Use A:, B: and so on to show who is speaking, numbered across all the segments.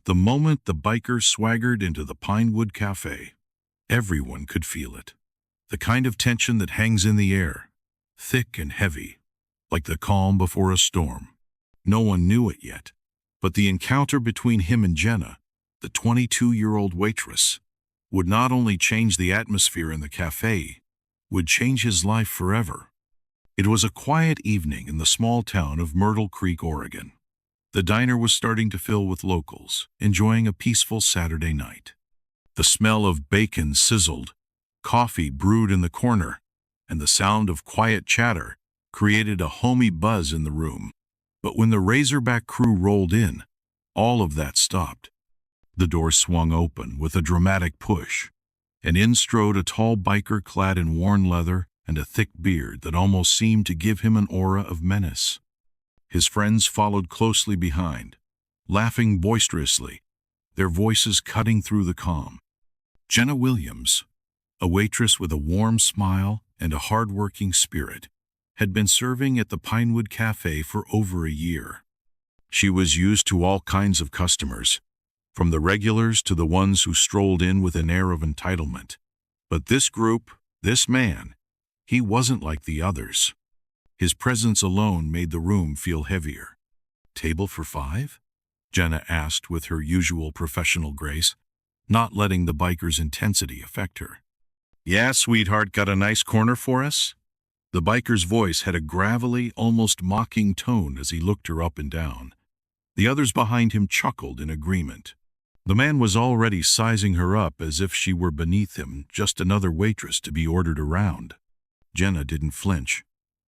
A: The moment the biker swaggered into the Pinewood Café, everyone could feel it. The kind of tension that hangs in the air, thick and heavy, like the calm before a storm. No one knew it yet, but the encounter between him and Jenna, the 22-year-old waitress, would not only change the atmosphere in the cafe, would change his life forever. It was a quiet evening in the small town of Myrtle Creek, Oregon. The diner was starting to fill with locals, enjoying a peaceful Saturday night. The smell of bacon sizzled, coffee brewed in the corner, and the sound of quiet chatter created a homey buzz in the room. But when the Razorback crew rolled in, all of that stopped. The door swung open with a dramatic push, and in strode a tall biker clad in worn leather and a thick beard that almost seemed to give him an aura of menace. His friends followed closely behind, laughing boisterously, their voices cutting through the calm. Jenna Williams, a waitress with a warm smile and a hardworking spirit, had been serving at the Pinewood Café for over a year. She was used to all kinds of customers, from the regulars to the ones who strolled in with an air of entitlement. But this group, this man, he wasn't like the others. His presence alone made the room feel heavier. "Table for 5?" Jenna asked with her usual professional grace, not letting the biker's intensity affect her. "Yeah, sweetheart, got a nice corner for us?" The biker's voice had a gravelly, almost mocking tone as he looked her up and down. The others behind him chuckled in agreement. The man was already sizing her up as if she were beneath him, just another waitress to be ordered around. Jenna didn't flinch.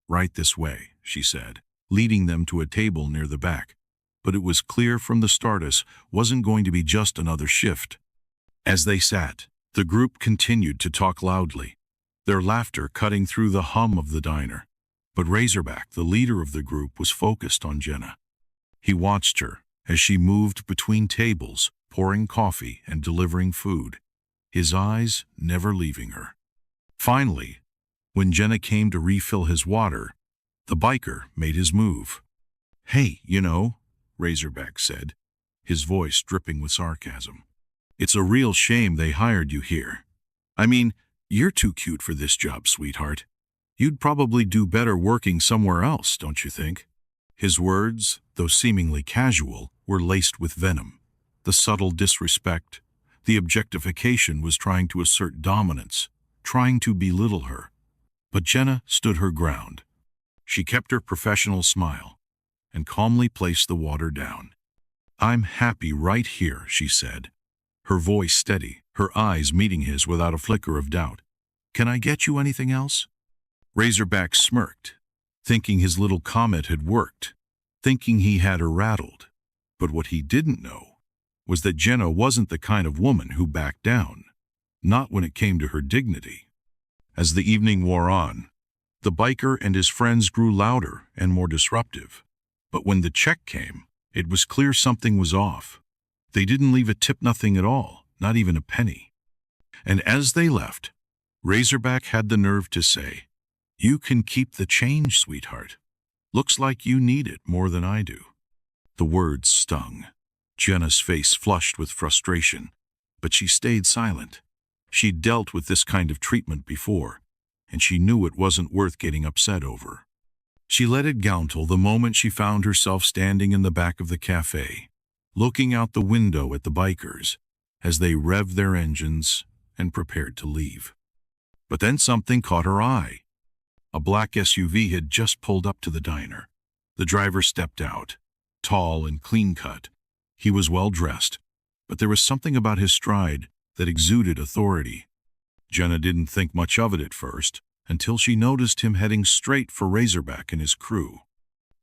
A: "Right this way," she said, leading them to a table near the back. But it was clear from the start this wasn't going to be just another shift. As they sat, the group continued to talk loudly, their laughter cutting through the hum of the diner. But Razorback, the leader of the group, was focused on Jenna. He watched her as she moved between tables, pouring coffee and delivering food, his eyes never leaving her. Finally, when Jenna came to refill his water, the biker made his move. "Hey, Razorback said, his voice dripping with sarcasm. "It's a real shame they hired you here. I mean, you're too cute for this job, sweetheart. You'd probably do better working somewhere else, don't you think?" His words, though seemingly casual, were laced with venom. The subtle disrespect, the objectification was trying to assert dominance, trying to belittle her. But Jenna stood her ground. She kept her professional smile and calmly placed the water down. "I'm happy right here," she said, her voice steady, her eyes meeting his without a flicker of doubt. "Can I get you anything else?" Razorback smirked, thinking his little comment had worked, thinking he had her rattled. But what he didn't know was that Jenna wasn't the kind of woman who backed down, not when it came to her dignity. As the evening wore on, the biker and his friends grew louder and more disruptive. But when the check came, it was clear something was off. They didn't leave a tip, nothing at all, not even a penny. And as they left, Razorback had the nerve to say, "You can keep the change, sweetheart. Looks like you need it more than I do." The words stung. Jenna's face flushed with frustration, but she stayed silent. She'd dealt with this kind of treatment before, and she knew it wasn't worth getting upset over. She let it go till the moment she found herself standing in the back of the cafe, looking out the window at the bikers as they revved their engines and prepared to leave. But then something caught her eye. A black SUV had just pulled up to the diner. The driver stepped out, tall and clean-cut. He was well-dressed, but there was something about his stride that exuded authority. Jenna didn't think much of it at first, until she noticed him heading straight for Razorback and his crew.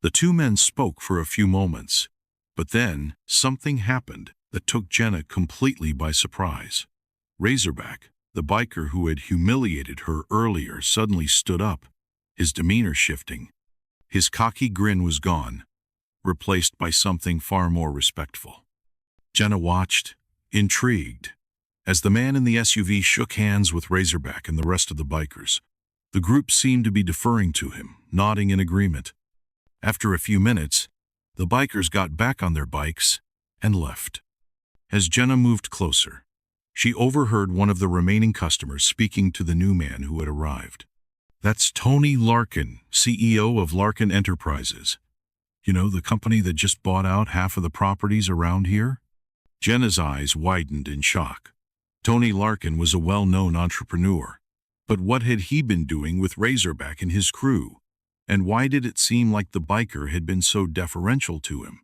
A: The two men spoke for a few moments, but then something happened that took Jenna completely by surprise. Razorback, the biker who had humiliated her earlier, suddenly stood up, his demeanor shifting. His cocky grin was gone, replaced by something far more respectful. Jenna watched, intrigued, as the man in the SUV shook hands with Razorback and the rest of the bikers. The group seemed to be deferring to him, nodding in agreement. After a few minutes, the bikers got back on their bikes and left. As Jenna moved closer, she overheard one of the remaining customers speaking to the new man who had arrived. "That's Tony Larkin, CEO of Larkin Enterprises. You know, the company that just bought out half of the properties around here?" Jenna's eyes widened in shock. Tony Larkin was a well-known entrepreneur. But what had he been doing with Razorback and his crew? And why did it seem like the biker had been so deferential to him?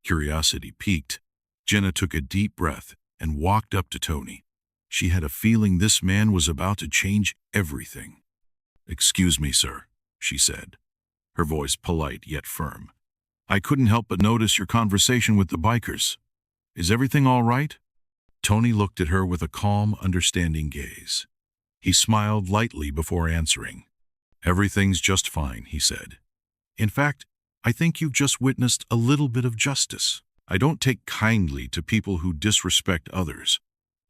A: Curiosity piqued. Jenna took a deep breath and walked up to Tony. She had a feeling this man was about to change everything. "Excuse me, sir," she said, her voice polite yet firm. "I couldn't help but notice your conversation with the bikers. Is everything all right?" Tony looked at her with a calm, understanding gaze. He smiled lightly before answering. "Everything's just fine," he said. "In fact, I think you've just witnessed a little bit of justice. I don't take kindly to people who disrespect others,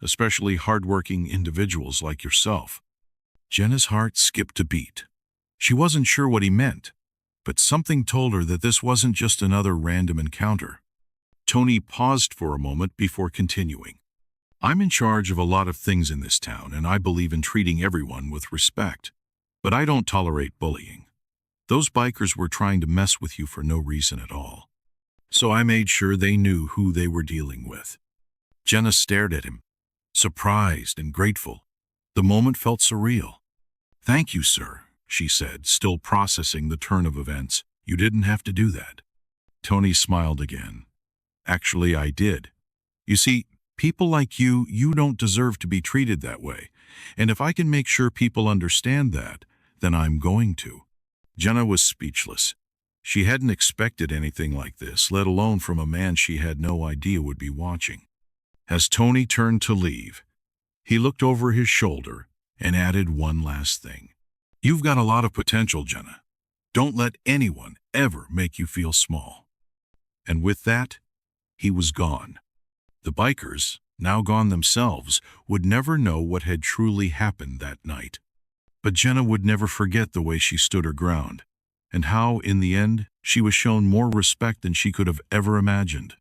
A: especially hardworking individuals like yourself." Jenna's heart skipped a beat. She wasn't sure what he meant, but something told her that this wasn't just another random encounter. Tony paused for a moment before continuing. "I'm in charge of a lot of things in this town, and I believe in treating everyone with respect. But I don't tolerate bullying. Those bikers were trying to mess with you for no reason at all. So I made sure they knew who they were dealing with." Jenna stared at him, surprised and grateful. The moment felt surreal. "Thank you, sir," she said, still processing the turn of events. "You didn't have to do that." Tony smiled again. "Actually, I did. You see, people like you don't deserve to be treated that way. And if I can make sure people understand that, then I'm going to." Jenna was speechless. She hadn't expected anything like this, let alone from a man she had no idea would be watching. As Tony turned to leave, he looked over his shoulder and added one last thing. "You've got a lot of potential, Jenna. Don't let anyone ever make you feel small." And with that, he was gone. The bikers, now gone themselves, would never know what had truly happened that night. But Jenna would never forget the way she stood her ground, and how, in the end, she was shown more respect than she could have ever imagined.